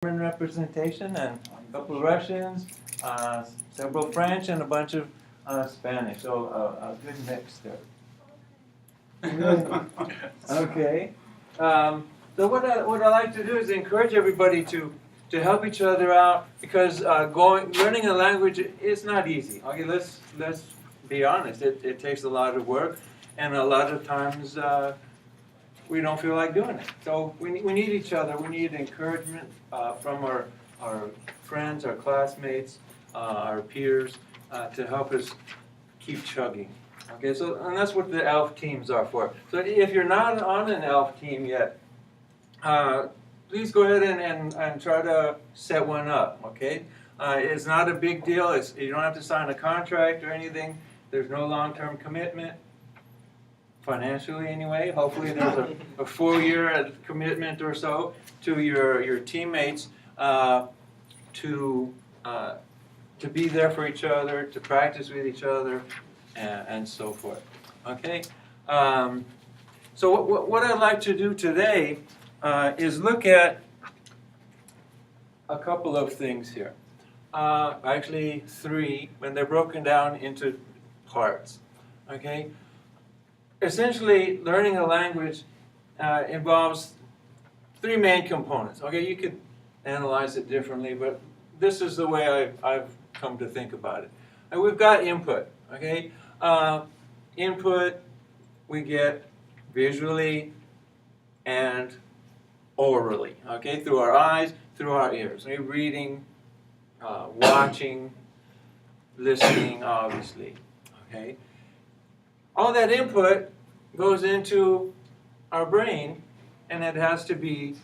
representation and a couple Russians, several French, and a bunch of Spanish. So a good mix there. Okay. So what I like to do is encourage everybody to help each other out, because learning a language is not easy. Okay, let's be honest. It takes a lot of work, and a lot of times we don't feel like doing it. So we need each other. We need encouragement from our friends, our classmates, our peers, to help us keep chugging. Okay, and that's what the ELF teams are for. So if you're not on an ELF team yet, please go ahead and try to set one up. Okay, it's not a big deal. You don't have to sign a contract or anything. There's no long-term commitment. Financially, anyway. Hopefully there's a full-year commitment or so to your teammates to be there for each other, to practice with each other, and so forth. Okay. So what I'd like to do today is look at a couple of things here. Actually, three, when they're broken down into parts. Okay. Essentially, learning a language involves three main components. Okay, you could analyze it differently, but this is the way I've come to think about it. And we've got input. Okay, input we get visually and orally. Okay, through our eyes, through our ears. Okay? Reading, watching, listening, obviously. Okay. All that input goes into our brain, and it has to be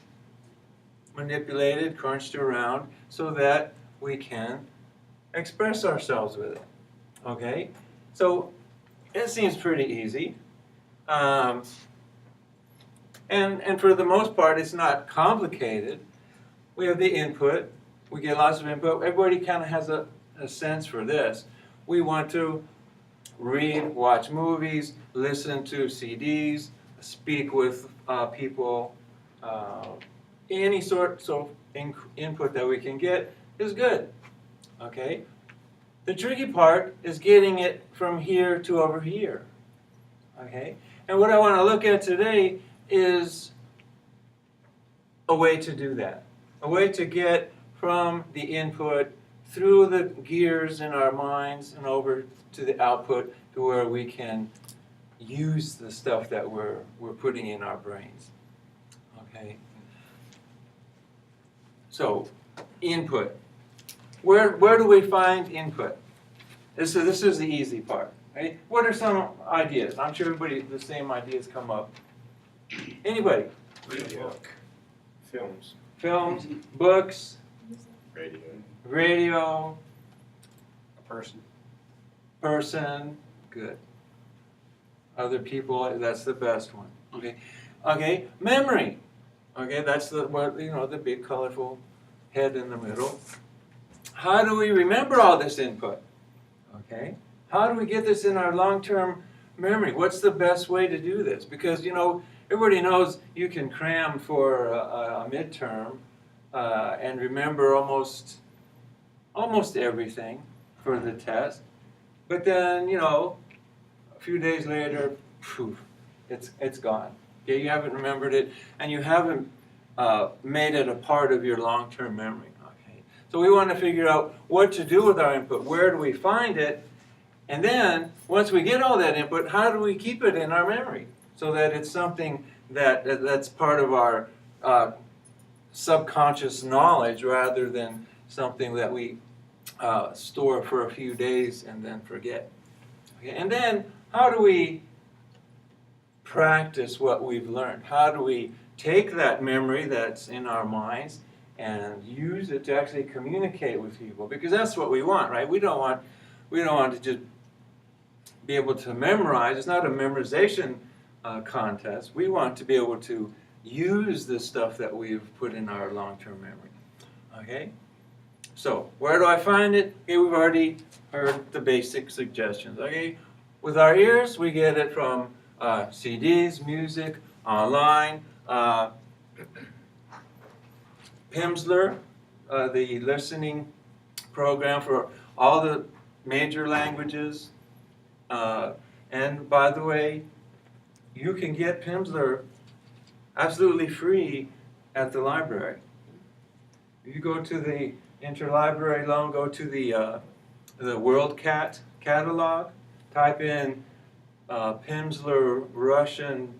manipulated, crunched around, so that we can express ourselves with it. Okay? So it seems pretty easy. And for the most part, it's not complicated. We have the input. We get lots of input. Everybody kind of has a sense for this. We want to read, watch movies, listen to CDs, speak with people. Any sort of input that we can get is good. Okay? The tricky part is getting it from here to over here. Okay? And what I want to look at today is a way to do that. A way to get from the input through the gears in our minds and over to the output, to where we can use the stuff that we're putting in our brains. Okay. So, input. Where do we find input? This is the easy part. Right? What are some ideas? I'm sure the same ideas come up. Anybody? Book. Films. Films, books, Radio. A person, good. Other people, that's the best one. Okay. Okay, memory. Okay, that's the big colorful head in the middle. How do we remember all this input? Okay. How do we get this in our long-term memory? What's the best way to do this? Because, everybody knows you can cram for a midterm and remember almost everything for the test. But then, a few days later, poof, it's gone. Okay, you haven't remembered it, and you haven't made it a part of your long-term memory. Okay, so we want to figure out what to do with our input. Where do we find it? And then, once we get all that input, how do we keep it in our memory so that it's something that's part of our subconscious knowledge, rather than something that we store for a few days and then forget. Okay? And then, how do we practice what we've learned? How do we take that memory that's in our minds and use it to actually communicate with people? Because that's what we want, right? We don't want to just be able to memorize. It's not a memorization contest. We want to be able to use the stuff that we've put in our long-term memory. Okay? So, where do I find it? Okay, we've already heard the basic suggestions. Okay, with our ears, we get it from CDs, music, online, Pimsleur, the listening program for all the major languages. And by the way, you can get Pimsleur absolutely free at the library. You go to the interlibrary loan, go to the WorldCat catalog, type in Pimsleur Russian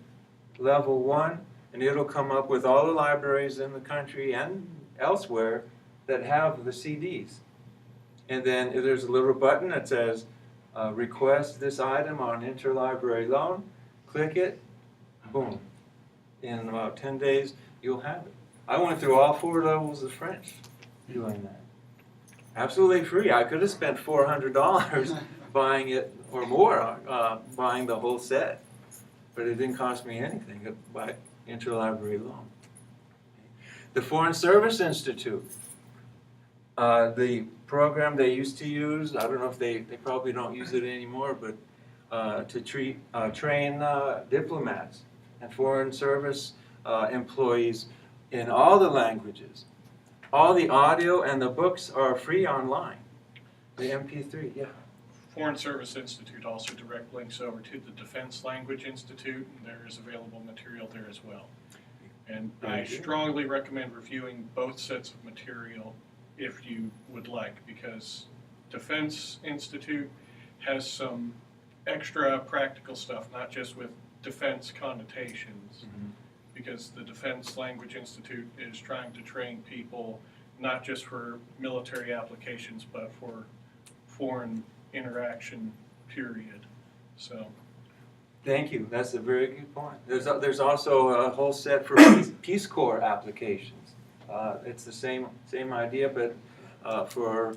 Level 1, and it'll come up with all the libraries in the country and elsewhere that have the CDs. And then there's a little button that says, request this item on interlibrary loan. Click it, boom. In about 10 days, you'll have it. I went through all 4 levels of French doing that. Absolutely free. I could have spent $400 buying it or more, buying the whole set. But it didn't cost me anything by interlibrary loan. The Foreign Service Institute, the program they used to use, I don't know if they probably don't use it anymore, but to train diplomats and foreign service employees in all the languages. All the audio and the books are free online. The MP3, yeah. Foreign Service Institute also direct links over to the Defense Language Institute, and there is available material there as well. And I strongly recommend reviewing both sets of material if you would like, because Defense Institute has some extra practical stuff, not just with defense connotations, because the Defense Language Institute is trying to train people not just for military applications, but for foreign interaction, period. So, thank you. That's a very good point. There's also a whole set for Peace Corps applications. It's the same idea, but for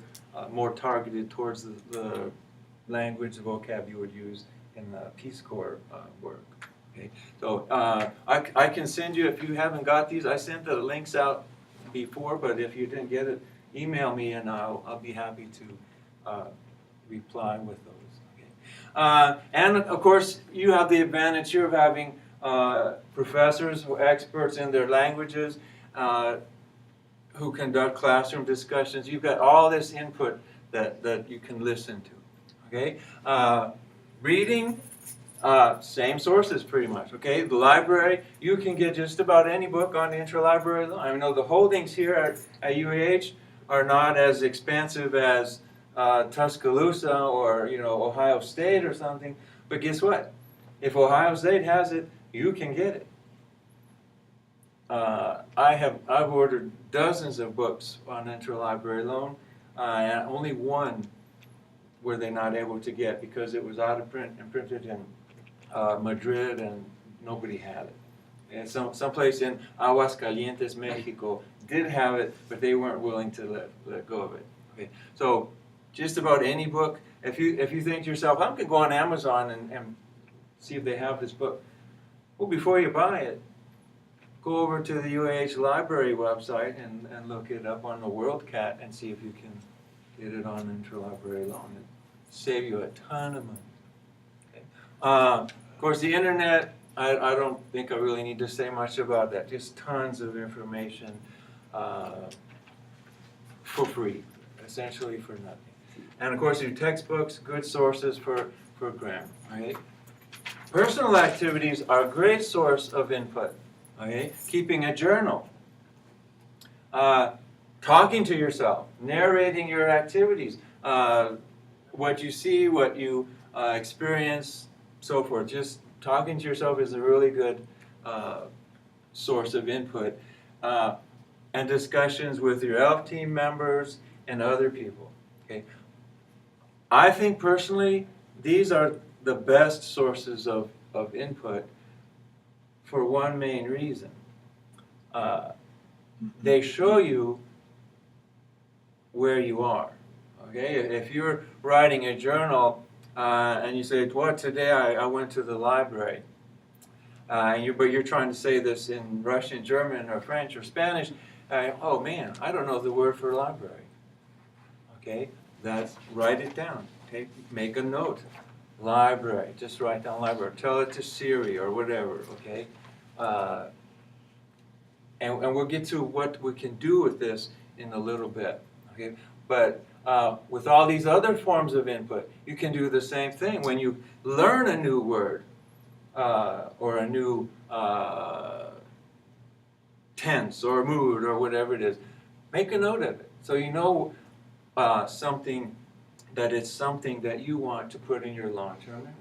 more targeted towards the language, the vocab you would use in the Peace Corps work. Okay. So I can send you, if you haven't got these, I sent the links out before, but if you didn't get it, email me and I'll be happy to reply with those. Okay. And of course, you have the advantage here of having professors who are experts in their languages who conduct classroom discussions. You've got all this input that you can listen to. Okay. Reading. Same sources pretty much, okay? The library, you can get just about any book on the interlibrary loan. I know the holdings here at UAH are not as expensive as Tuscaloosa or, Ohio State or something, but guess what? If Ohio State has it, you can get it. I've ordered dozens of books on interlibrary loan, and only one were they not able to get because it was out of print and printed in Madrid, and nobody had it. And someplace in Aguascalientes, Mexico, did have it, but they weren't willing to let go of it. Okay, so just about any book. If you think to yourself, I'm going to go on Amazon and see if they have this book. Well, before you buy it, go over to the UAH library website and look it up on the WorldCat and see if you can get it on interlibrary loan. It'll save you a ton of money. Of course, the internet, I don't think I really need to say much about that. Just tons of information for free, essentially for nothing. And of course, your textbooks, good sources for grammar. Right? Personal activities are a great source of input. Okay? Keeping a journal, talking to yourself, narrating your activities, what you see, what you experience, so forth. Just talking to yourself is a really good source of input. And discussions with your ELF team members and other people. Okay. I think personally, these are the best sources of input for one main reason. They show you where you are. Okay. If you're writing a journal, and you say, well, today I went to the library, but you're trying to say this in Russian, German, or French, or Spanish. Oh man, I don't know the word for library. Okay, write it down. Okay, make a note. Library, just write down library. Tell it to Siri or whatever. Okay, and we'll get to what we can do with this in a little bit. Okay, but with all these other forms of input, you can do the same thing. When you learn a new word or a new tense or mood or whatever it is, make a note of it so you know something that it's something that you want to put in your long-term memory.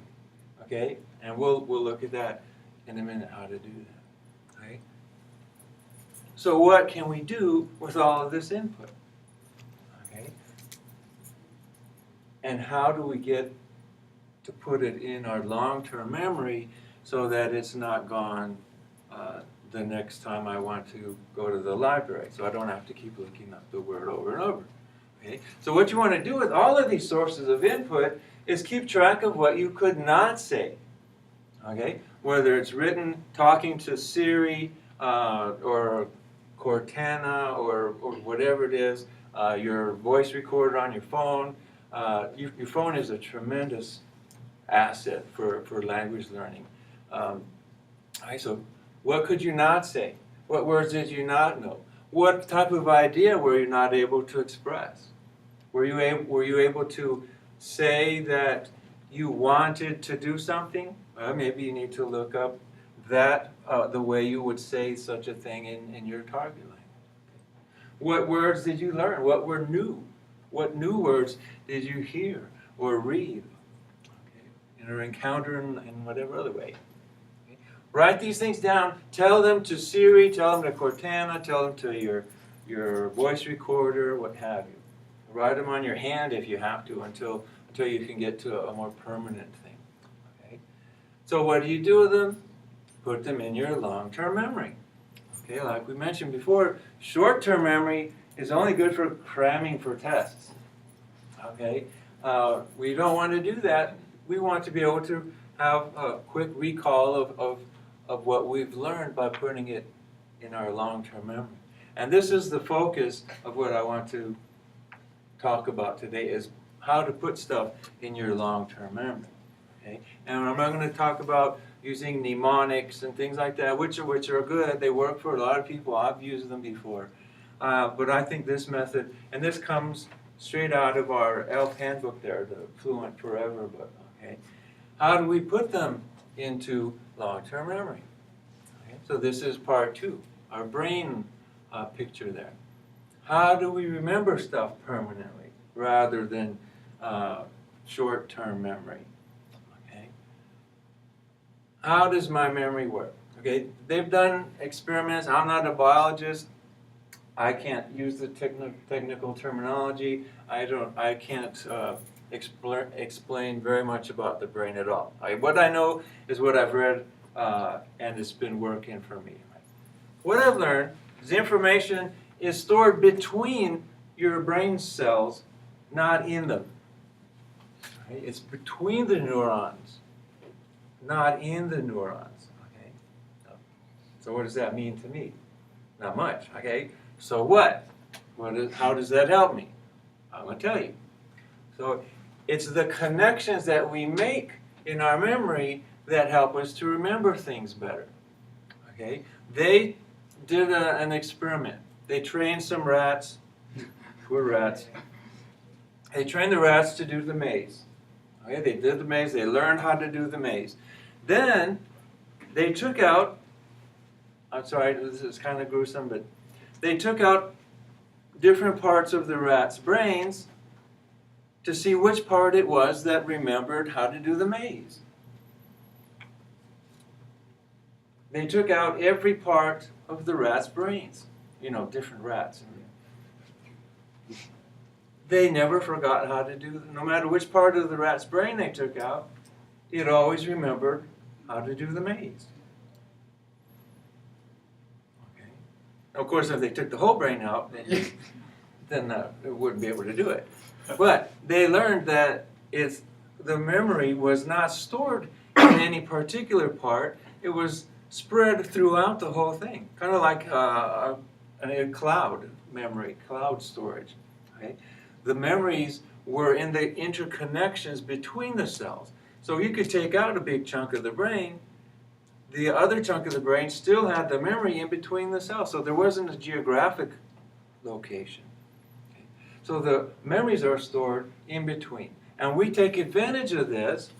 Okay, and we'll look at that in a minute, how to do that. Okay. So what can we do with all of this input? Okay. And how do we get to put it in our long-term memory so that it's not gone the next time I want to go to the library, so I don't have to keep looking up the word over and over. Okay? So what you want to do with all of these sources of input is keep track of what you could not say. Okay? Whether it's written, talking to Siri, or Cortana, or whatever it is, your voice recorder on your phone. Your phone is a tremendous asset for language learning. Right, so what could you not say? What words did you not know? What type of idea were you not able to express? Were you able to say that you wanted to do something? Well, maybe you need to look up that the way you would say such a thing in your target language. What words did you learn? What were new? What new words did you hear or read? Okay. Or encounter in whatever other way. Okay. Write these things down. Tell them to Siri, tell them to Cortana, tell them to your voice recorder, what have you. Write them on your hand if you have to until you can get to a more permanent thing. Okay. So what do you do with them? Put them in your long-term memory. Okay, like we mentioned before, short-term memory is only good for cramming for tests. Okay, we don't want to do that. We want to be able to have a quick recall of what we've learned by putting it in our long-term memory. And this is the focus of what I want to talk about today, is how to put stuff in your long-term memory. Okay, and I'm not going to talk about using mnemonics and things like that, which are good. They work for a lot of people. I've used them before. But I think this method, and this comes straight out of our ELF handbook there, the Fluent Forever book. Okay, how do we put them into long-term memory? Okay, so this is part 2, our brain picture there. How do we remember stuff permanently rather than short-term memory? How does my memory work? Okay, they've done experiments. I'm not a biologist. I can't use the technical terminology. I can't explain very much about the brain at all. What I know is what I've read, and it's been working for me. What I've learned is information is stored between your brain cells, not in them. Okay? It's between the neurons, not in the neurons. Okay? So what does that mean to me? Not much. Okay? So what? How does that help me? I'm going to tell you. So it's the connections that we make in our memory that help us to remember things better. Okay? They did an experiment. They trained some rats. Poor rats. They trained the rats to do the maze. Okay? They did the maze. They learned how to do the maze. Then they took out, I'm sorry, this is kind of gruesome, but they took out different parts of the rat's brains to see which part it was that remembered how to do the maze. They took out every part of the rat's brains, different rats. They never forgot how to do, no matter which part of the rat's brain they took out, it always remembered how to do the maze. Okay. Of course, if they took the whole brain out, then it wouldn't be able to do it. But they learned that the memory was not stored in any particular part. It was spread throughout the whole thing, kind of like a cloud memory, cloud storage. Okay? The memories were in the interconnections between the cells. So you could take out a big chunk of the brain, the other chunk of the brain still had the memory in between the cells, so there wasn't a geographic location. Okay. So the memories are stored in between. And we take advantage of this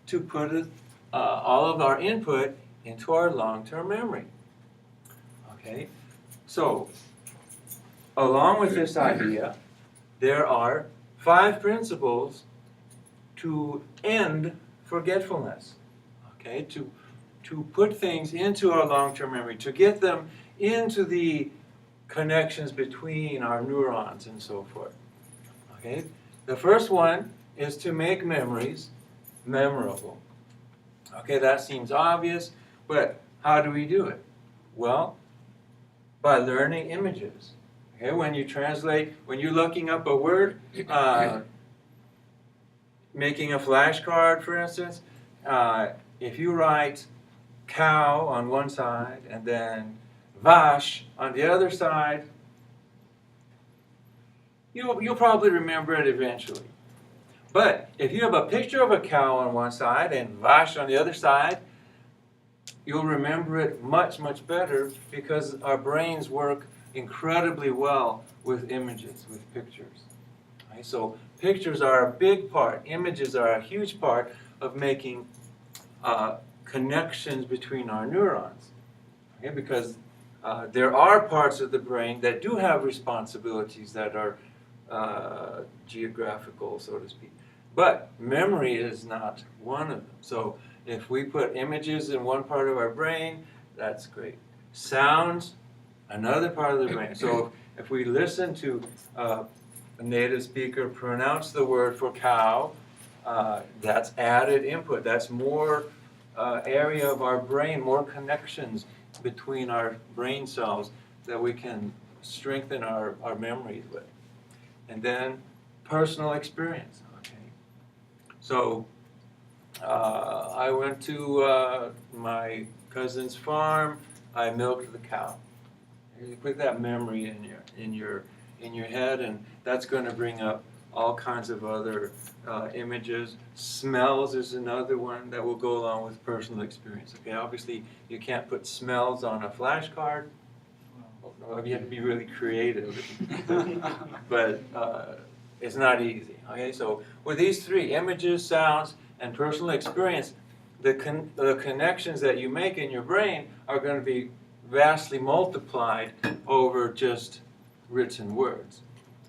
to put all of our input into our long-term memory. Okay? So, along with this idea, there are 5 principles to end forgetfulness. Okay? To put things into our long-term memory, to get them into the connections between our neurons and so forth. Okay? The first one is to make memories memorable. Okay, that seems obvious, but how do we do it? Well, by learning images. Okay, when you translate, when you're looking up a word, making a flashcard, for instance, if you write cow on one side and then vache on the other side, you'll probably remember it eventually. But if you have a picture of a cow on one side and vache on the other side, you'll remember it much, much better because our brains work incredibly well with images, with pictures. Right? So pictures are a big part, images are a huge part of making connections between our neurons. Okay? Because there are parts of the brain that do have responsibilities that are geographical, so to speak. But memory is not one of them. So if we put images in one part of our brain, that's great. Sounds, another part of the brain. So if we listen to a native speaker pronounce the word for cow, that's added input. That's more area of our brain, more connections between our brain cells that we can strengthen our memories with. And then personal experience. So I went to my cousin's farm. I milked the cow. You put that memory in your head, and that's going to bring up all kinds of other images. Smells is another one that will go along with personal experience. Okay, obviously you can't put smells on a flashcard. You have to be really creative, but it's not easy. Okay, so with these 3, images, sounds, and personal experience, the connections that you make in your brain are going to be vastly multiplied over just written words.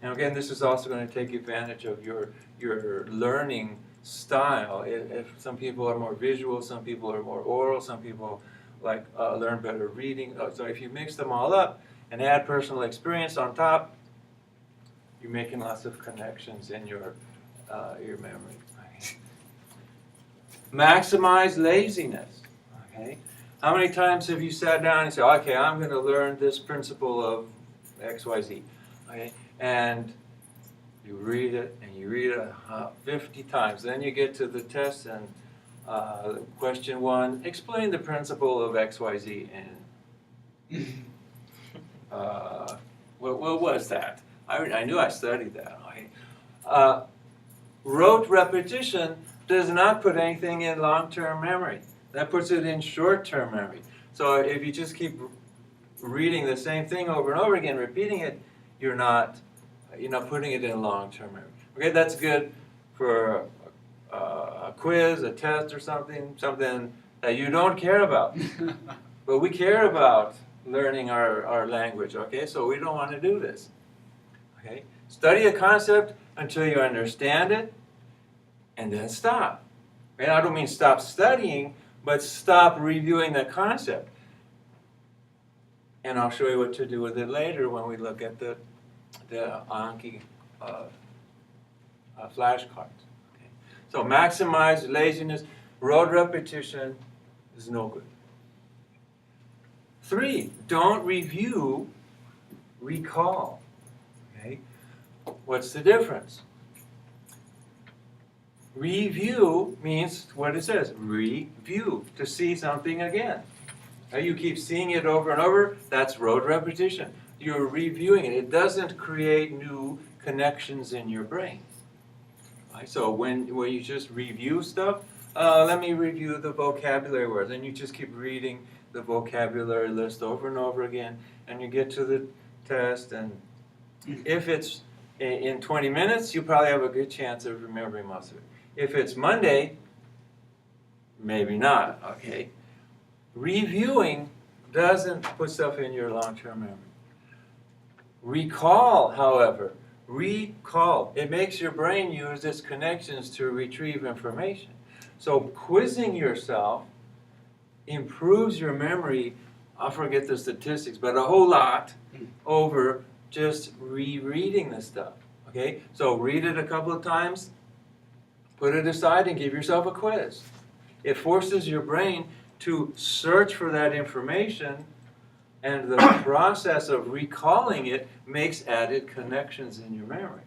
And again, this is also going to take advantage of your learning style. If some people are more visual, some people are more oral, some people like learn better reading. So if you mix them all up and add personal experience on top, you're making lots of connections in your memory. Right? Maximize laziness. Okay, how many times have you sat down and said, "Okay, I'm going to learn this principle of X, Y, Z," okay, and you read it and you read it 50 times. Then you get to the test and question 1: explain the principle of X, Y, Z. And what was that? I knew I studied that. Rote repetition does not put anything in long-term memory. That puts it in short-term memory. So if you just keep reading the same thing over and over again, repeating it, you're not putting it in long-term memory. Okay, that's good for a quiz, a test, or something that you don't care about. But we care about learning our language. Okay, so we don't want to do this. Okay, study a concept until you understand it, and then stop. And I don't mean stop studying, but stop reviewing the concept. And I'll show you what to do with it later when we look at the Anki flashcards. Okay. So maximize laziness. Rote repetition is no good. 3, don't review, recall. Okay. What's the difference? Review means what it says, review, to see something again. Now you keep seeing it over and over, that's rote repetition. You're reviewing it. It doesn't create new connections in your brain. Right? So when you just review stuff, let me review the vocabulary words. And you just keep reading the vocabulary list over and over again, and you get to the test, and if it's in 20 minutes, you probably have a good chance of remembering most of it. If it's Monday, maybe not, okay? Reviewing doesn't put stuff in your long-term memory. Recall, however, it makes your brain use its connections to retrieve information. So quizzing yourself improves your memory, I forget the statistics, but a whole lot over just rereading the stuff, okay? So read it a couple of times, put it aside, and give yourself a quiz. It forces your brain to search for that information, and the process of recalling it makes added connections in your memory,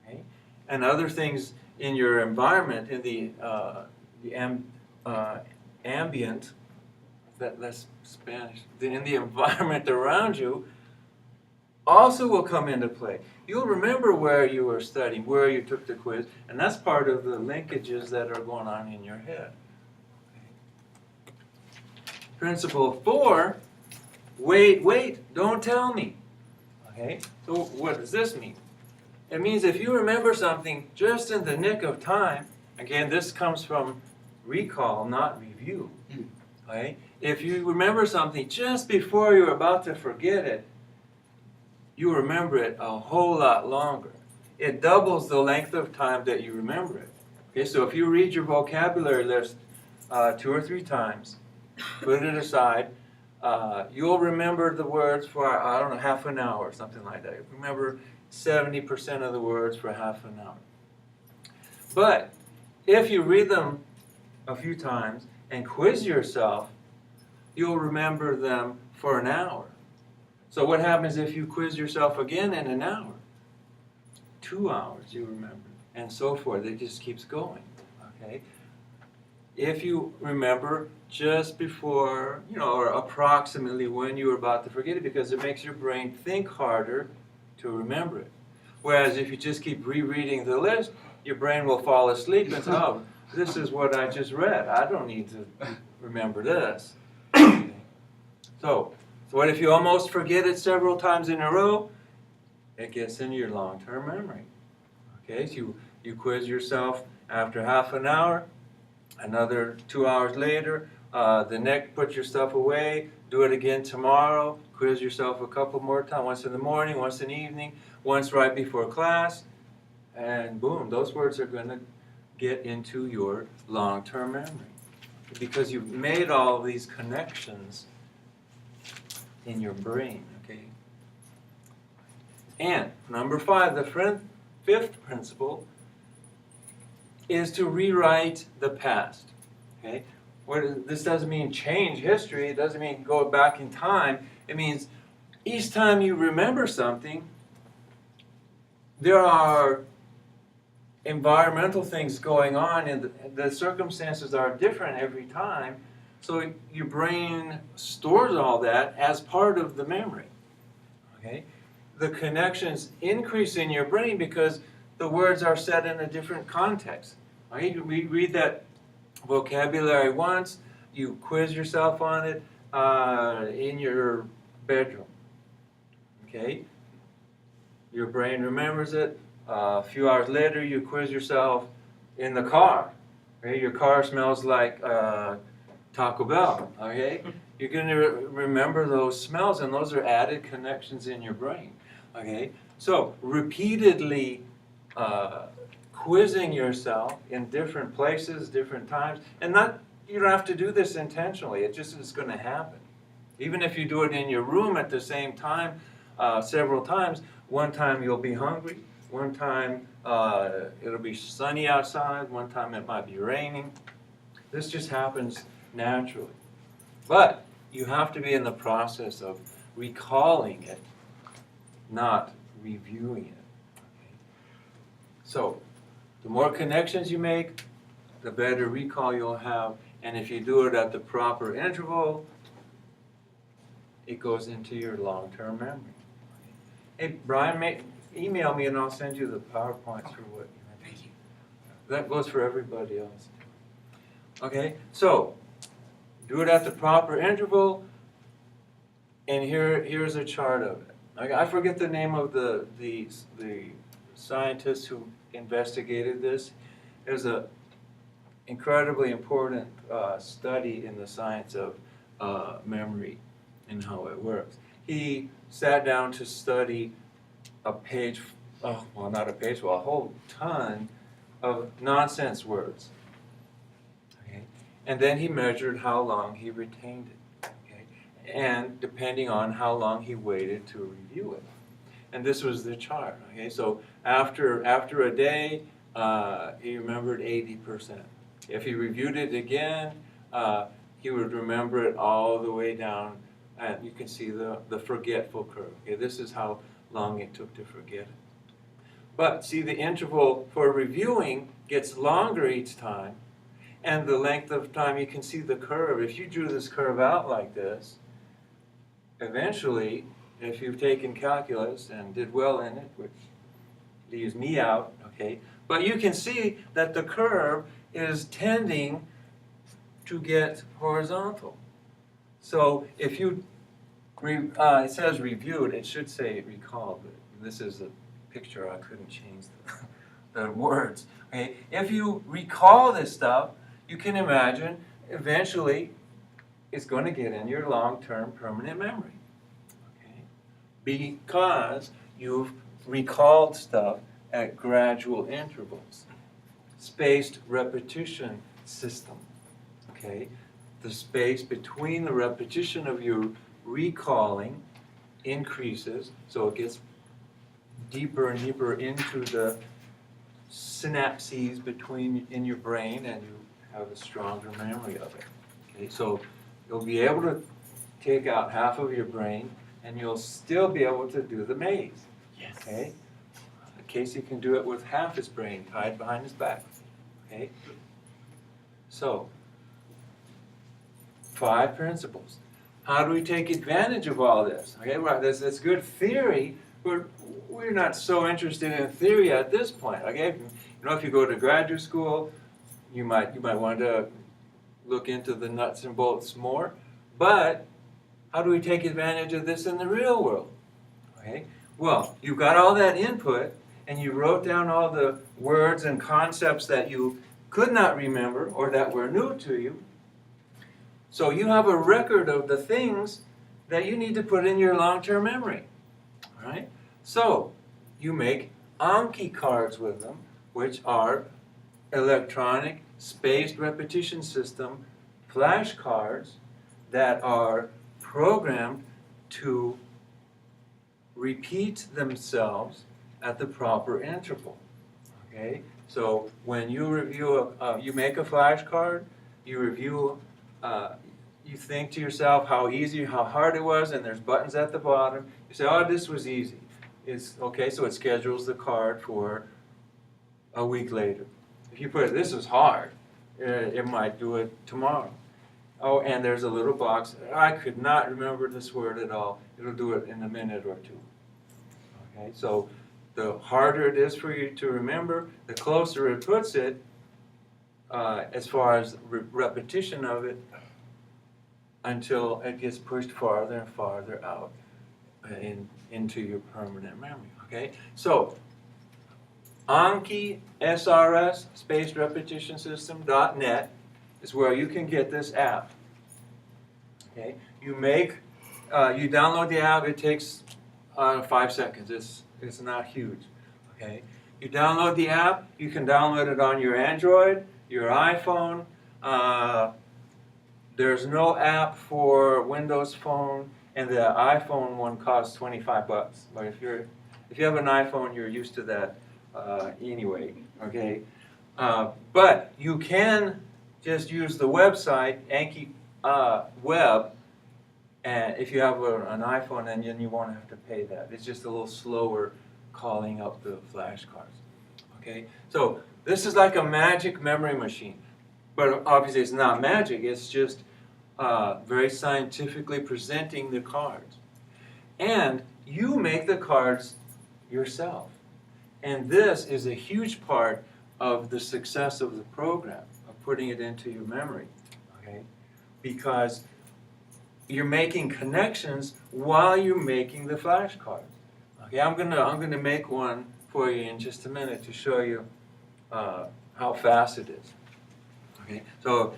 okay? And other things in your environment, in the ambient, that's Spanish, in the environment around you, also will come into play. You'll remember where you were studying, where you took the quiz, and that's part of the linkages that are going on in your head. Okay. Principle 4, wait, don't tell me. Okay, so what does this mean? It means if you remember something just in the nick of time, again, this comes from recall, not review. Okay? If you remember something just before you're about to forget it, you remember it a whole lot longer. It doubles the length of time that you remember it. Okay, so if you read your vocabulary list 2 or 3 times, put it aside, you'll remember the words for, I don't know, half an hour or something like that. Remember 70% of the words for half an hour. But if you read them a few times and quiz yourself, you'll remember them for an hour. So what happens if you quiz yourself again in an hour? 2 hours you remember, and so forth. It just keeps going, okay? If you remember just before, or approximately when you were about to forget it, because it makes your brain think harder to remember it. Whereas if you just keep rereading the list, your brain will fall asleep and say, oh, this is what I just read. I don't need to remember this. Okay. So what if you almost forget it several times in a row? It gets into your long-term memory. Okay, so you quiz yourself after half an hour, another 2 hours later, put your stuff away, do it again tomorrow, quiz yourself a couple more times, once in the morning, once in the evening, once right before class, and boom, those words are going to get into your long-term memory because you've made all these connections in your brain, okay? And number 5, the 5th principle is to rewrite the past, okay? This doesn't mean change history. It doesn't mean go back in time. It means each time you remember something, there are environmental things going on, and the circumstances are different every time. So your brain stores all that as part of the memory. Okay? The connections increase in your brain because the words are set in a different context. Okay? You read that vocabulary once, you quiz yourself on it in your bedroom. Okay? Your brain remembers it. A few hours later, you quiz yourself in the car. Okay? Your car smells like Taco Bell. Okay? You're going to remember those smells, and those are added connections in your brain. Okay? So repeatedly quizzing yourself in different places, different times, and you don't have to do this intentionally. It just is going to happen. Even if you do it in your room at the same time, several times, one time you'll be hungry, one time it'll be sunny outside, one time it might be raining. This just happens naturally. But you have to be in the process of recalling it, not reviewing it. Okay? So, the more connections you make, the better recall you'll have. And if you do it at the proper interval, it goes into your long-term memory. Hey, Brian, email me and I'll send you the PowerPoints for what you remember. Thank you. That goes for everybody else. Okay, so do it at the proper interval, and here's a chart of it. I forget the name of the scientist who investigated this. It was a incredibly important study in the science of memory and how it works. He sat down to study a page, well, not a page, well, a whole ton of nonsense words. Okay? And then he measured how long he retained it. Okay? And depending on how long he waited to review it. And this was the chart. Okay? So after a day, he remembered 80%. If he reviewed it again, he would remember it all the way down, and you can see the forgetful curve. Okay, this is how long it took to forget it. But see, the interval for reviewing gets longer each time, and the length of time, you can see the curve. If you drew this curve out like this, eventually, if you've taken calculus and did well in it, which leaves me out, okay, but you can see that the curve is tending to get horizontal. So if you, it says reviewed, it should say recalled, but this is a picture, I couldn't change the words. Okay? If you recall this stuff, you can imagine eventually it's going to get in your long-term permanent memory. Okay? Because you've recalled stuff at gradual intervals. Spaced repetition system. Okay? The space between the repetition of your recalling increases, so it gets deeper and deeper into the synapses in your brain, and you have a stronger memory of it. Okay? So you'll be able to take out half of your brain, and you'll still be able to do the maze. Yes. Okay? Casey can do it with half his brain tied behind his back. Okay? So, 5 principles. How do we take advantage of all this? Okay, well, that's good theory, but we're not so interested in theory at this point. Okay, you know, if you go to graduate school, you might want to look into the nuts and bolts more. But how do we take advantage of this in the real world? Okay, well, you've got all that input, and you wrote down all the words and concepts that you could not remember or that were new to you. So you have a record of the things that you need to put in your long-term memory. All right? So you make Anki cards with them, which are electronic spaced repetition system flashcards that are programmed to repeat themselves at the proper interval. Okay? So when you review, you make a flashcard, you review, you think to yourself how easy, how hard it was, and there's buttons at the bottom. You say, oh, this was easy. It's okay, so it schedules the card for a week later. If you put, this is hard, it might do it tomorrow. Oh, and there's a little box. I could not remember this word at all. It'll do it in a minute or two. Okay, so the harder it is for you to remember, the closer it puts it, as far as repetition of it, until it gets pushed farther and farther out into your permanent memory. Okay, so Anki SRS, Spaced Repetition System.net, is where you can get this app. Okay, you download the app. It takes 5 seconds. It's not huge. Okay, you download the app. You can download it on your Android, your iPhone. There's no app for Windows Phone, and the iPhone one costs $25. But if you have an iPhone, you're used to that anyway. Okay, but you can just use the website Anki Web, and if you have an iPhone, then you won't have to pay that. It's just a little slower calling up the flashcards. Okay, so this is like a magic memory machine, but obviously it's not magic. It's just very scientifically presenting the cards, and you make the cards yourself. And this is a huge part of the success of the program, of putting it into your memory, okay? Because you're making connections while you're making the flashcards. Okay, I'm gonna make one for you in just a minute to show you how fast it is. Okay, so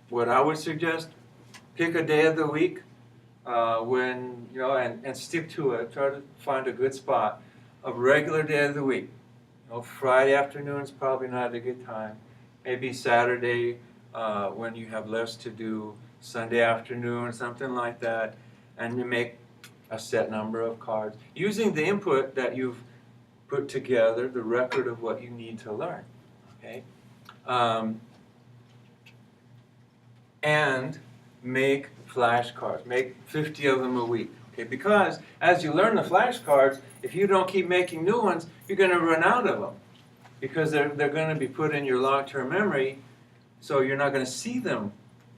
what I would suggest, pick a day of the week when, you know, and stick to it. Try to find a good spot, a regular day of the week. You know, Friday afternoon is probably not a good time. Maybe Saturday when you have less to do, Sunday afternoon, something like that, and you make a set number of cards using the input that you've put together, the record of what you need to learn. Okay, and make flashcards. Make 50 of them a week. Okay, because as you learn the flashcards, if you don't keep making new ones, you're going to run out of them because they're going to be put in your long-term memory, so you're not going to see them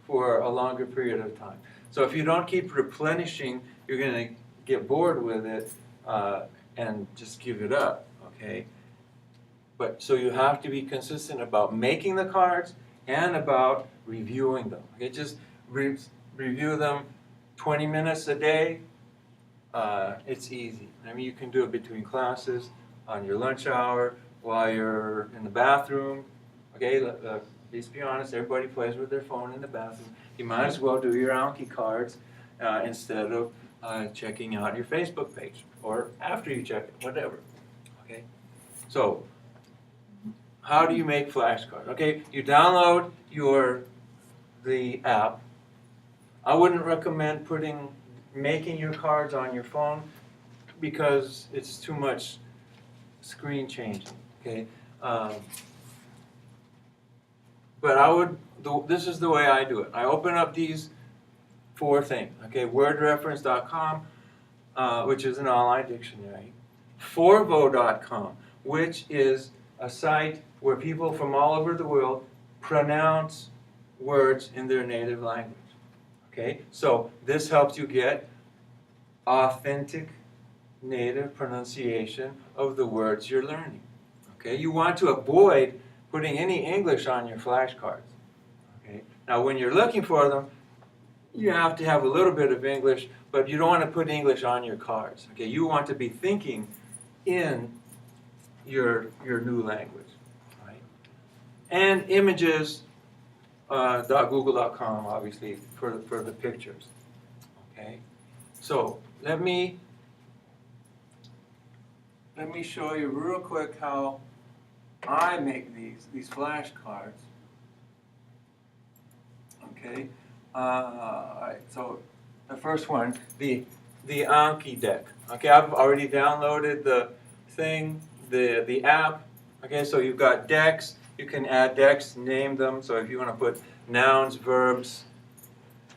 for a longer period of time. So if you don't keep replenishing, you're going to get bored with it and just give it up. Okay, but so you have to be consistent about making the cards and about reviewing them. Okay, just review them 20 minutes a day. It's easy. I mean, you can do it between classes, on your lunch hour, while you're in the bathroom. Okay, let's be honest, everybody plays with their phone in the bathroom. You might as well do your Anki cards instead of checking out your Facebook page, or after you check it, whatever. Okay, so how do you make flashcards? Okay, you download the app. I wouldn't recommend making your cards on your phone because it's too much screen changing. Okay, but this is the way I do it. I open up these 4 things. Okay, wordreference.com, which is an online dictionary. Forvo.com, which is a site where people from all over the world pronounce words in their native language. Okay, so this helps you get authentic native pronunciation of the words you're learning. Okay, you want to avoid putting any English on your flashcards. Okay, now when you're looking for them, you have to have a little bit of English, but you don't want to put English on your cards. Okay, you want to be thinking in your new language, right? And images, .google.com, obviously, for the pictures. Okay, so let me show you real quick how I make these flashcards. Okay, all right. So the first one, the Anki deck. Okay, I've already downloaded the thing, the app. Okay, so you've got decks. You can add decks, name them. So if you want to put nouns, verbs,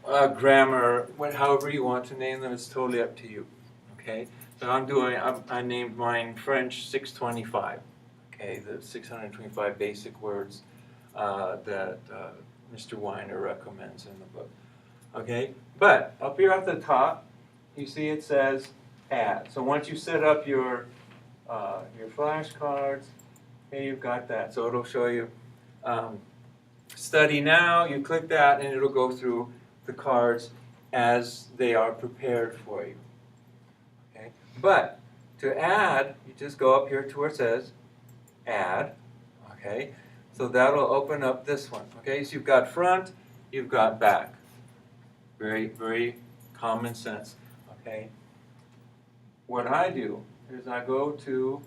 grammar, however you want to name them, it's totally up to you. Okay, so I named mine French 625. Okay, the 625 basic words that Mr. Wyner recommends in the book. Okay, but up here at the top, you see it says add. So once you set up your flashcards, okay, you've got that. So it'll show you study now. You click that, and it'll go through the cards as they are prepared for you. Okay, but to add, you just go up here to where it says add. Okay, so that'll open up this one. Okay, so you've got front, you've got back. Very, very common sense. Okay, what I do is I go to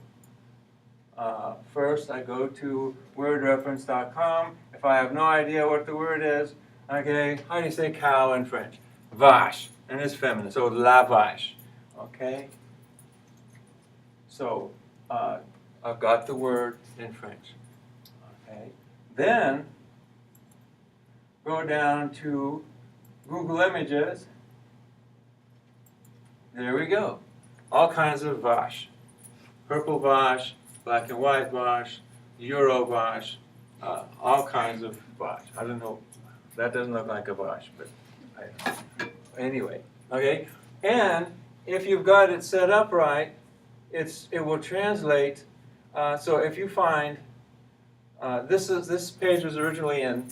first I go to wordreference.com. If I have no idea what the word is, okay, how do you say cow in French? Vache, and it's feminine, so la vache. Okay, so I've got the word in French. Okay, then go down to Google Images. There we go. All kinds of vache. Purple vache, black and white vache, Euro vache, all kinds of vache. I don't know. That doesn't look like a vache, but anyway. Okay. And if you've got it set up right, it will translate. So if you find This page was originally in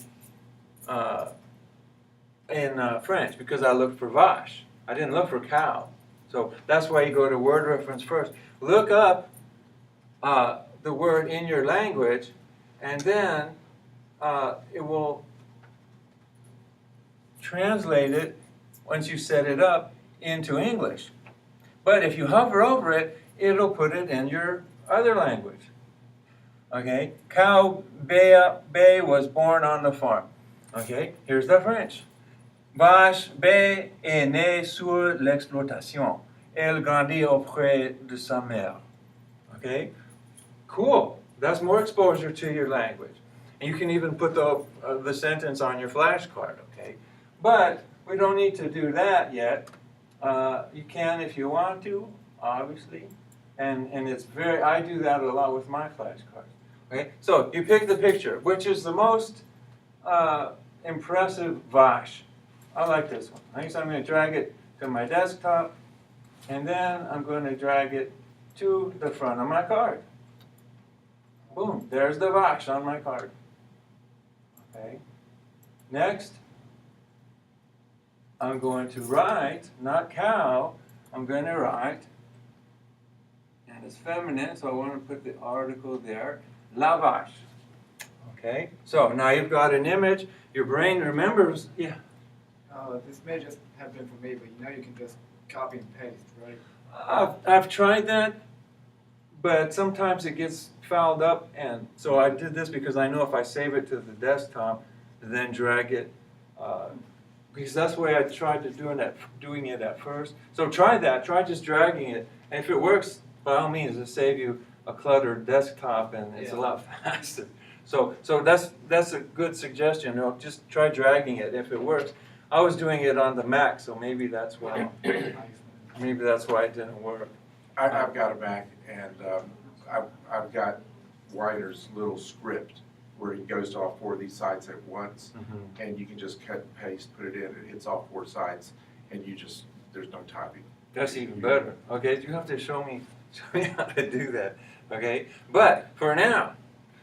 French because I looked for vache. I didn't look for cow. So that's why you go to word reference first. Look up the word in your language, and then it will translate it, once you set it up, into English. But if you hover over it, it'll put it in your other language. Okay? Cow Bay was born on the farm. Okay? Here's the French. Vache Bay est née sur l'exploitation. Elle grandit auprès de sa mère. Okay? Cool. That's more exposure to your language. And you can even put the sentence on your flashcard, okay? But we don't need to do that yet. You can if you want to, obviously. And it's I do that a lot with my flashcards. Okay? So you pick the picture. Which is the most impressive vache? I like this one. I think so I'm going to drag it to my desktop, and then I'm going to drag it to the front of my card. Boom, there's the vache on my card. Okay. Next, I'm going to write, not cow, I'm going to write, and it's feminine, so I want to put the article there, la vache. Okay, so now you've got an image, your brain remembers, yeah. This may just have been for me, but you know you can just copy and paste, right? I've tried that, but sometimes it gets fouled up, and so I did this because I know if I save it to the desktop, then drag it, because that's the way I tried to doing it at first. So try that. Try just dragging it, and if it works, by all means, it'll save you a cluttered desktop, and it's a lot faster. So that's a good suggestion. You know, just try dragging it. If it works, I was doing it on the Mac, so maybe that's why. Maybe that's why it didn't work. I've got a Mac, and I've got Wyner's little script where he goes to all 4 of these sites at once, and you can just cut and paste, put it in, it hits all 4 sites, and there's no typing. That's even better. Okay, you have to show me how to do that. Okay, but for now,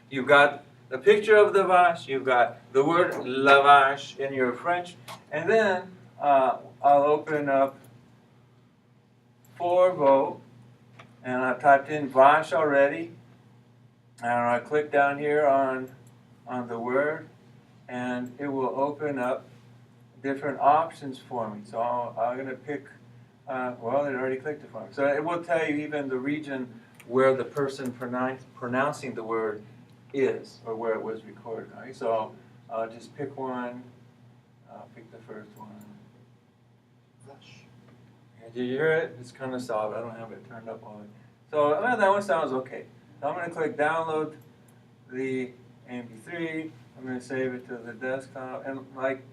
you've got the picture of the vache, you've got the word la vache in your French, and then I'll open up Forvo, and I typed in vache already, and I click down here on the word, and it will open up different options for me. So I'm going to pick, well, it already clicked it for me. So it will tell you even the region where the person pronouncing the word is, or where it was recorded. Right? So I'll just pick one. I'll pick the first one. Did you hear it? It's kind of soft. I don't have it turned up all the way. So that one sounds okay. So I'm going to click download the MP3. I'm going to save it to the desktop. And like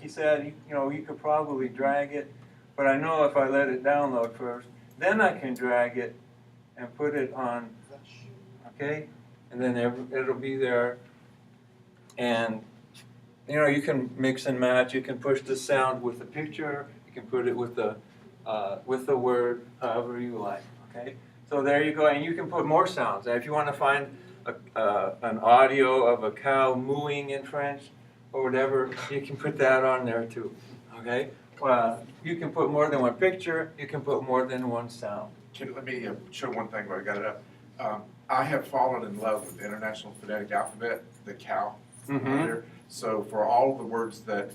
you said, you could probably drag it. But I know if I let it download first, then I can drag it and put it on. Okay? And then it'll be there. And you can mix and match. You can push the sound with the picture. You can put it with the word, however you like. Okay. So there you go, and you can put more sounds. And if you want to find an audio of a cow mooing in French or whatever, you can put that on there too. Okay. You can put more than one picture. You can put more than one sound. Let me show one thing while I got it up. I have fallen in love with the International Phonetic Alphabet, the cow. There. So for all of the words that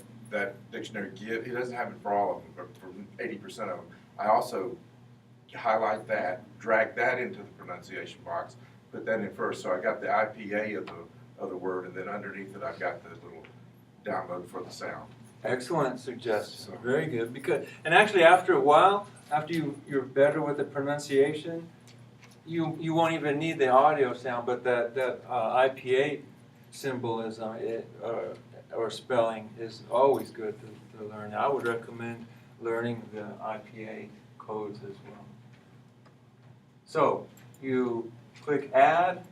dictionary gives, it doesn't have it for all of them, but for 80% of them, I also highlight that, drag that into the pronunciation box, put that in first. So I got the IPA of the word, and then underneath it I've got the little download for the sound. Excellent suggestion. Very good. And actually, after a while, after you're better with the pronunciation, you won't even need the audio sound, but that IPA symbolism or spelling is always good to learn. I would recommend learning the IPA codes as well. So you click Add,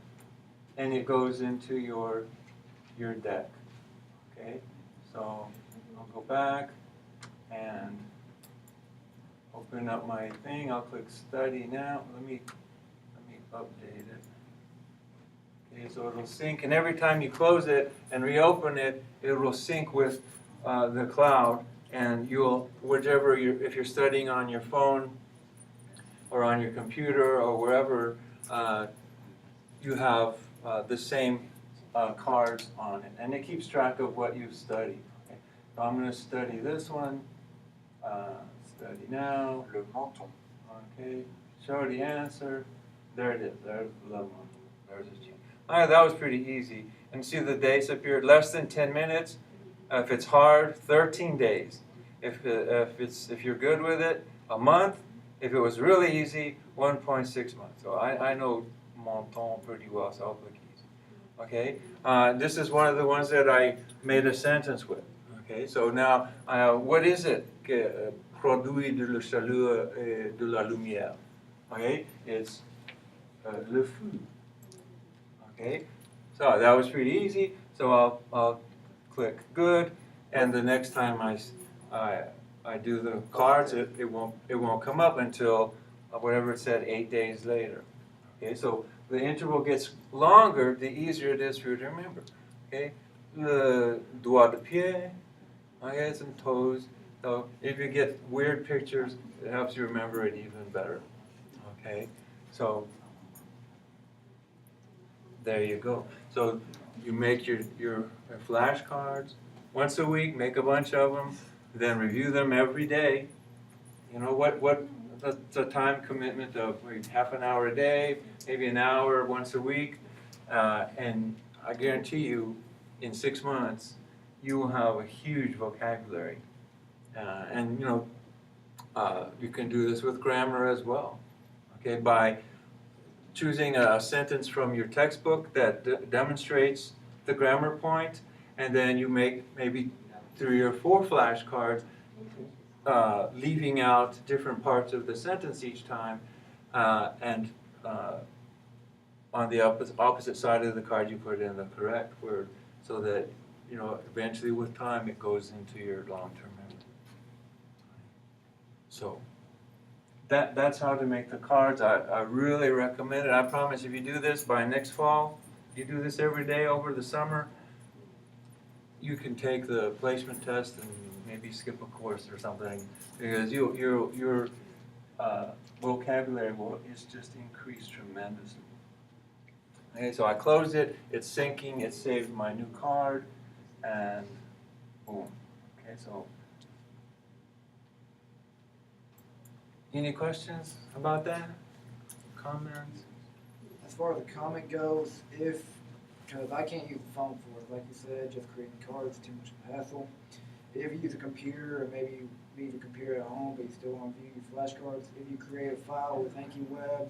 and it goes into your deck. Okay, so I'll go back and open up my thing. I'll click Study now. Let me update it. Okay, so it'll sync, and every time you close it and reopen it, it will sync with the cloud, and you'll, whichever if you're studying on your phone or on your computer or wherever, you have the same cards on it, and it keeps track of what you've studied. Okay? So I'm going to study this one. Study now. Le menton. Okay, show the answer. There it is. There's the one. There's the change. All right, that was pretty easy. And see the dates appeared. Less than 10 minutes. If it's hard, 13 days. If you're good with it, a month. If it was really easy, 1.6 months. So I know menton pretty well, so I'll click easy. Okay, this is one of the ones that I made a sentence with. Okay, so now what is it? Produit de la chaleur et de la lumière. Okay, it's le feu. Okay, so that was pretty easy. So I'll click good, and the next time I do the cards, it won't come up until whatever it said 8 days later. Okay, so the interval gets longer, the easier it is for you to remember. Okay, le doigt de pied. Okay, some toes. So if you get weird pictures, it helps you remember it even better. Okay, so there you go. So you make your flashcards once a week, make a bunch of them, then review them every day. You know what that's a time commitment of maybe half an hour a day, maybe an hour once a week, and I guarantee you, in 6 months, you will have a huge vocabulary. And you can do this with grammar as well. Okay, by choosing a sentence from your textbook that demonstrates the grammar point, and then you make maybe 3 or 4 flashcards, leaving out different parts of the sentence each time, and on the opposite side of the card you put in the correct word, so that eventually with time it goes into your long-term memory. So that's how to make the cards. I really recommend it. I promise if you do this by next fall, you do this every day over the summer, you can take the placement test and maybe skip a course or something, because your vocabulary is just increased tremendously. Okay, so I closed it, it's syncing, it saved my new card, and boom. Okay, so any questions about that? Comments? As far as the comment goes, because I can't use the phone for it, like you said, just creating cards is too much of a hassle. If you use a computer, or maybe you leave a computer at home, but you still want to view your flashcards, if you create a file with AnkiWeb,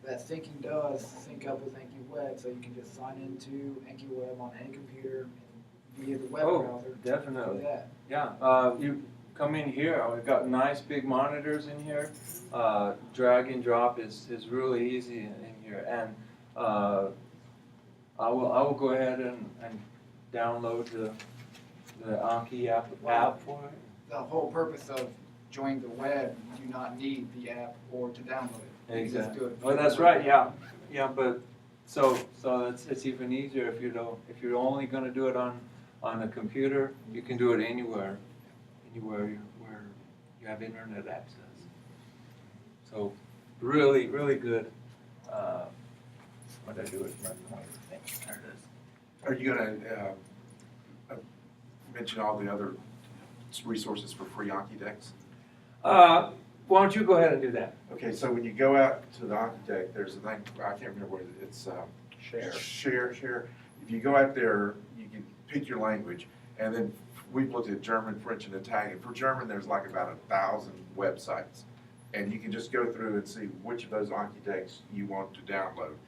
that syncing does sync up with AnkiWeb, so you can just sign into AnkiWeb on any computer via the web browser. Definitely. Do that. Yeah, you come in here, we've got nice big monitors in here. Drag and drop is really easy in here, and I will go ahead and download the Anki app for it. The whole purpose of joining the web, you do not need the app or to download it. You just do it. Well, that's right. Yeah, but so it's even easier if you're only going to do it on a computer. You can do it anywhere where you have internet access. So really good. What did I do with my pointer thing? There it is. Are you going to mention all the other resources for free Anki decks? Why don't you go ahead and do that? Okay, so when you go out to the Anki deck, there's a thing, I can't remember what it's, Share. If you go out there, you can pick your language, and then we've looked at German, French, and Italian. For German, there's like about 1,000 websites, and you can just go through and see which of those Anki decks you want to download.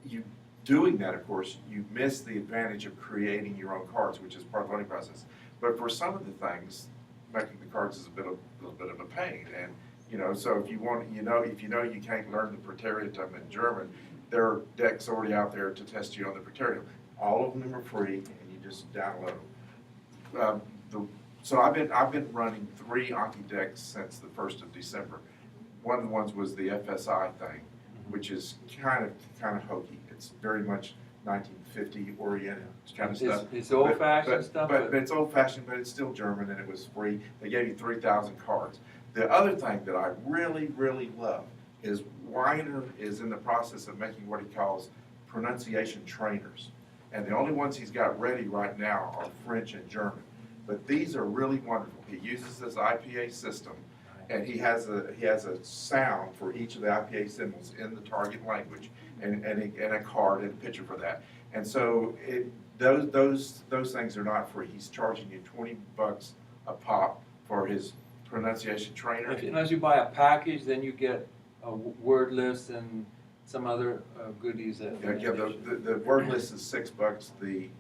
You doing that, of course, you miss the advantage of creating your own cards, which is part of the learning process. But for some of the things, making the cards is a little bit of a pain. And so if you you can't learn the preteritum in German, there are decks already out there to test you on the preteritum. All of them are free, and you just download them. So I've been running 3 Anki decks since the 1st of December. One of the ones was the FSI thing, which is kind of hokey. It's very much 1950 oriented kind of It's- stuff. it's old-fashioned stuff, But but- it's old-fashioned, but it's still German, and it was free. They gave you 3,000 cards. The other thing that I really, really love is Wyner is in the process of making what he calls pronunciation trainers. And the only ones he's got ready right now are French and German. But these are really wonderful. He uses this IPA system, and he has a sound for each of the IPA symbols in the target language, and a card and a picture for that. And so those things are not free. He's charging you $20 a pop for his pronunciation trainer. Unless you buy a package, then you get a word list and some other goodies. Yeah, the word list is $6. The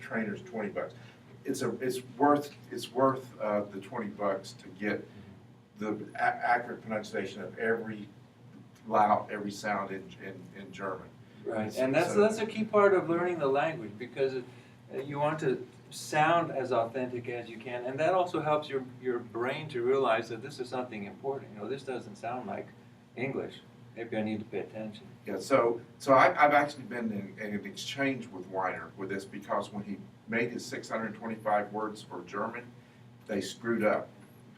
trainer's $20. It's worth the $20 to get the accurate pronunciation of every sound in German. Right, and that's a key part of learning the language, because you want to sound as authentic as you can, and that also helps your brain to realize that this is something important. You know, this doesn't sound like English. Maybe I need to pay attention. Yeah, so I've actually been in an exchange with Wyner with this, because when he made his 625 words for German, they screwed up.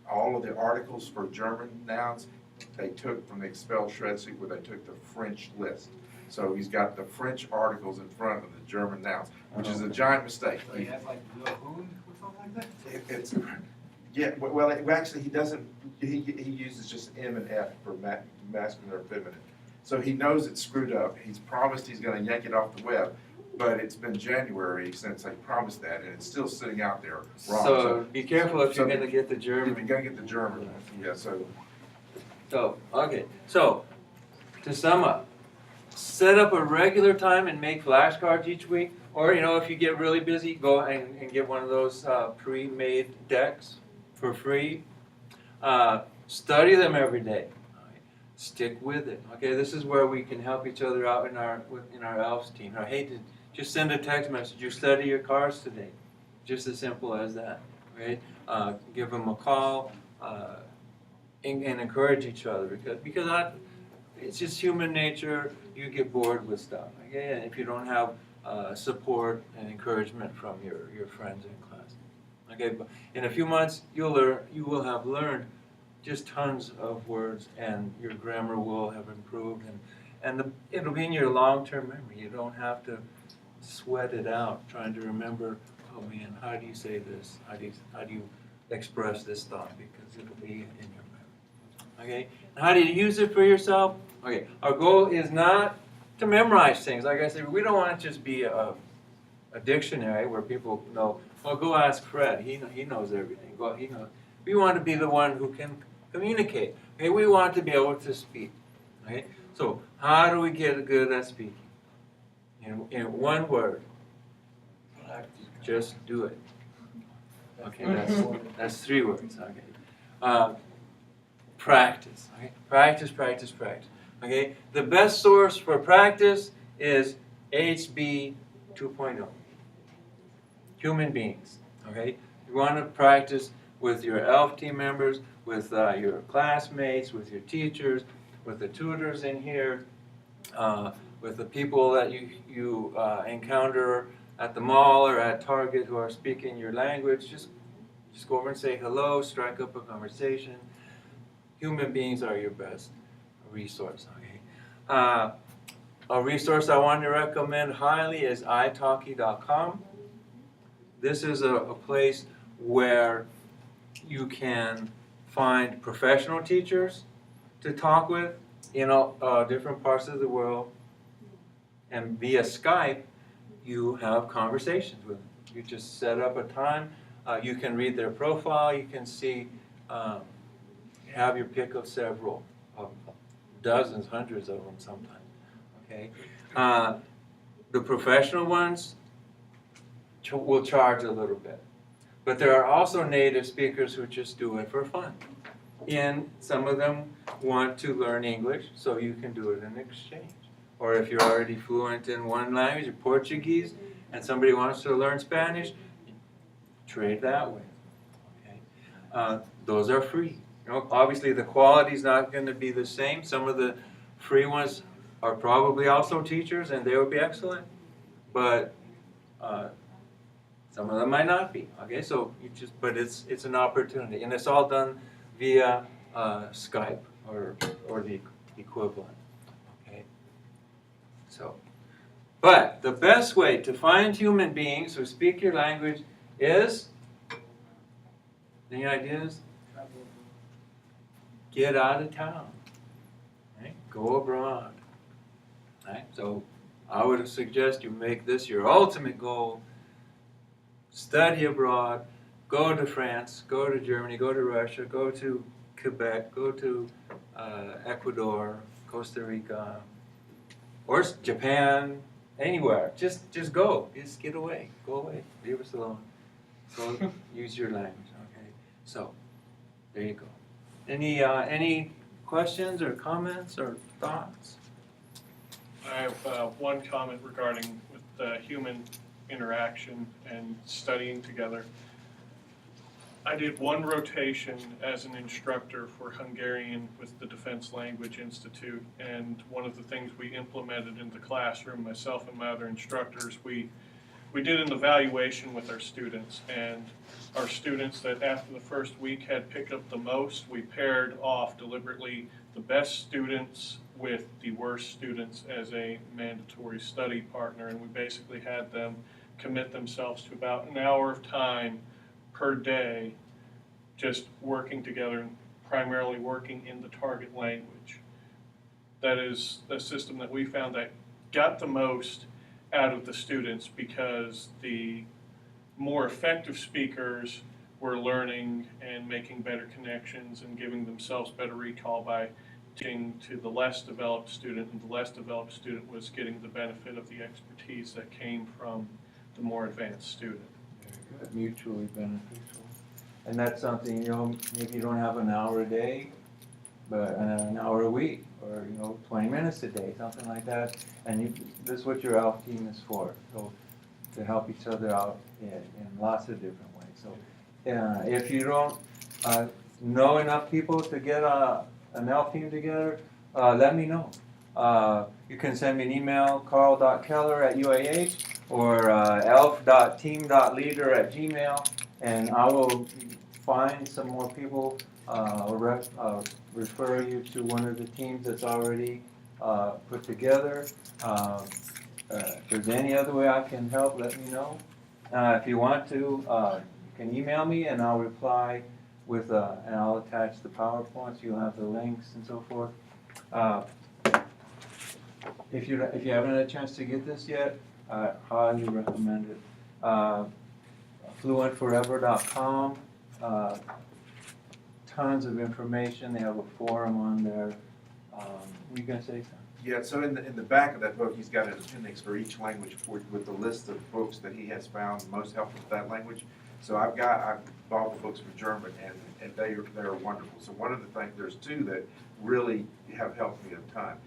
All of the articles for German nouns, they took from the expelled shred sheet where they took the French list. So he's got the French articles in front of the German nouns, which is a giant mistake. So he has like Wilhoon or something like that? It's, yeah, well, actually, he doesn't, he uses just M and F for masculine or feminine. So he knows it's screwed up. He's promised he's gonna yank it off the web, but it's been January since they promised that, and it's still sitting out there wrong. So be careful if you're so- going to get the If you're German. gonna get the German, yeah, so, So, okay, so to sum up, set up a regular time and make flashcards each week. Or, you know, if you get really busy, go and get one of those pre-made decks for free. Study them every day. Stick with it. Okay, this is where we can help each other out in our ELFs team. I hate to just send a text message. You study your cards today. Just as simple as that. Right? Give them a call and encourage each other, because it's just human nature. You get bored with stuff. Okay, and if you don't have support and encouragement from your friends in class. Okay, but in a few months you will have learned just tons of words, and your grammar will have improved, and it'll be in your long-term memory. You don't have to sweat it out trying to remember, oh man, how do you say this? How do you express this thought? Because it'll be in your memory. Okay, and how do you use it for yourself? Okay, our goal is not to memorize things. Like I said, we don't want it to just be a dictionary where people know, well, go ask Fred. He knows everything. He knows. We want to be the one who can communicate. Okay, we want to be able to speak. Okay, so how do we get good at speaking? In one word, just do it. Okay, that's 3 words. Okay, practice. Okay, practice, practice, practice. Okay, the best source for practice is HB 2.0. Human beings. Okay, you want to practice with your ELF team members, with your classmates, with your teachers, with the tutors in here, with the people that you encounter at the mall or at Target who are speaking your language. Just go over and say hello, strike up a conversation. Human beings are your best resource. Okay. A resource I want to recommend highly is italki.com. This is a place where you can find professional teachers to talk with in different parts of the world, and via Skype you have conversations with them. You just set up a time. You can read their profile. You can see, have your pick of several, dozens, hundreds of them sometimes. Okay, the professional ones will charge a little bit. But there are also native speakers who just do it for fun. And some of them want to learn English, so you can do it in exchange. Or if you're already fluent in one language, Portuguese, and somebody wants to learn Spanish, trade that way. Okay? Those are free. You know, obviously the quality is not going to be the same. Some of the free ones are probably also teachers, and they would be excellent, but some of them might not be. Okay, so but it's an opportunity, and it's all done via Skype or the equivalent. Okay, so. But the best way to find human beings who speak your language is, any ideas? Get out of town. Right? Go abroad. Right? So I would suggest you make this your ultimate goal. Study abroad. Go to France. Go to Germany. Go to Russia. Go to Quebec. Go to Ecuador, Costa Rica, or Japan. Anywhere. Just go. Just get away. Go away. Leave us alone. Go use your language. Okay. So there you go. Any questions or comments or thoughts? I have one comment regarding with human interaction and studying together. I did one rotation as an instructor for Hungarian with the Defense Language Institute, and one of the things we implemented in the classroom, myself and my other instructors, we did an evaluation with our students, and our students that after the first week had picked up the most, we paired off deliberately the best students with the worst students as a mandatory study partner, and we basically had them commit themselves to about an hour of time per day, just working together and primarily working in the target language. That is a system that we found that got the most out of the students, because the more effective speakers were learning and making better connections and giving themselves better recall by teaching to the less developed student, and the less developed student was getting the benefit of the expertise that came from the more advanced student. Very good. Mutually beneficial. And that's something, maybe you don't have an hour a day, but an hour a week, or 20 minutes a day, something like that. And this is what your ELF team is for, so to help each other out in lots of different ways. So if you don't know enough people to get an ELF team together, let me know. You can send me an email, carl.keller@UAH, or elf.team.leader@gmail, and I will find some more people or refer you to one of the teams that's already put together. If there's any other way I can help, let me know. If you want to, you can email me and I'll reply with, and I'll attach the PowerPoints. You'll have the links and so forth. If you haven't had a chance to get this yet, I highly recommend it. Fluentforever.com. Tons of information. They have a forum on there. Were you going to say something? Yeah, so in the back of that book, he's got an appendix for each language with the list of books that he has found most helpful to that language. So I've bought the books for German, and they're wonderful. So one of the things, there's two that really have helped me a ton.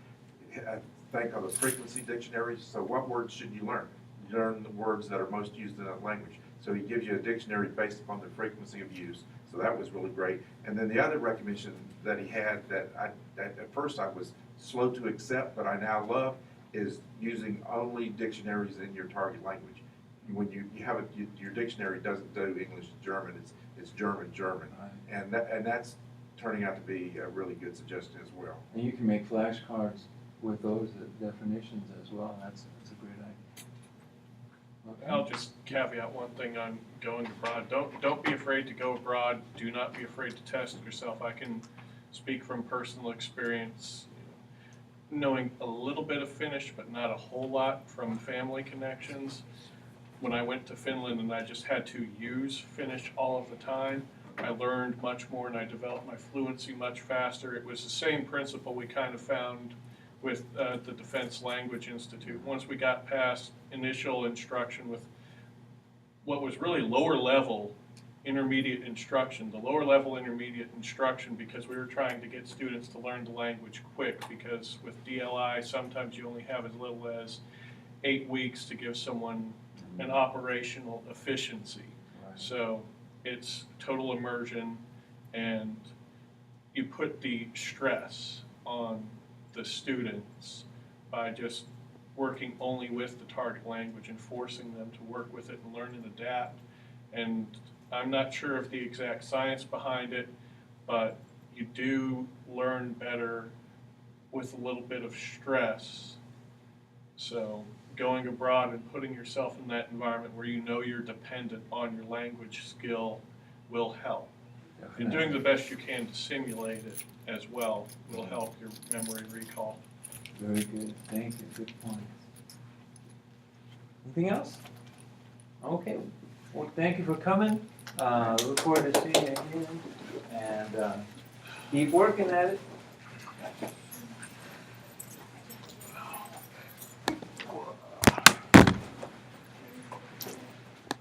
I think of the frequency dictionaries. So what words should you learn? You learn the words that are most used in that language. So he gives you a dictionary based upon the frequency of use. So that was really great. And then the other recommendation that he had that at first I was slow to accept, but I now love, is using only dictionaries in your target language. When you have your dictionary doesn't do English to German, it's German, and that's turning out to be a really good suggestion as well. And you can make flashcards with those definitions as well. That's a great idea. Okay. I'll just caveat one thing on going abroad. Don't be afraid to go abroad. Do not be afraid to test yourself. I can speak from personal experience, knowing a little bit of Finnish, but not a whole lot from family connections. When I went to Finland and I just had to use Finnish all of the time, I learned much more and I developed my fluency much faster. It was the same principle we kind of found with the Defense Language Institute. Once we got past initial instruction with what was really lower level intermediate instruction, because we were trying to get students to learn the language quick, because with DLI sometimes you only have as little as 8 weeks to give someone an operational efficiency. Right. So it's total immersion, and you put the stress on the students by just working only with the target language and forcing them to work with it and learn and adapt. And I'm not sure of the exact science behind it, but you do learn better with a little bit of stress. So going abroad and putting yourself in that environment where you know you're dependent on your language skill will help. And doing the best you can to simulate it as well will help your memory recall. Very good, thank you, good point. Anything else? Okay, well, thank you for coming. Look forward to seeing you again, and keep working at it.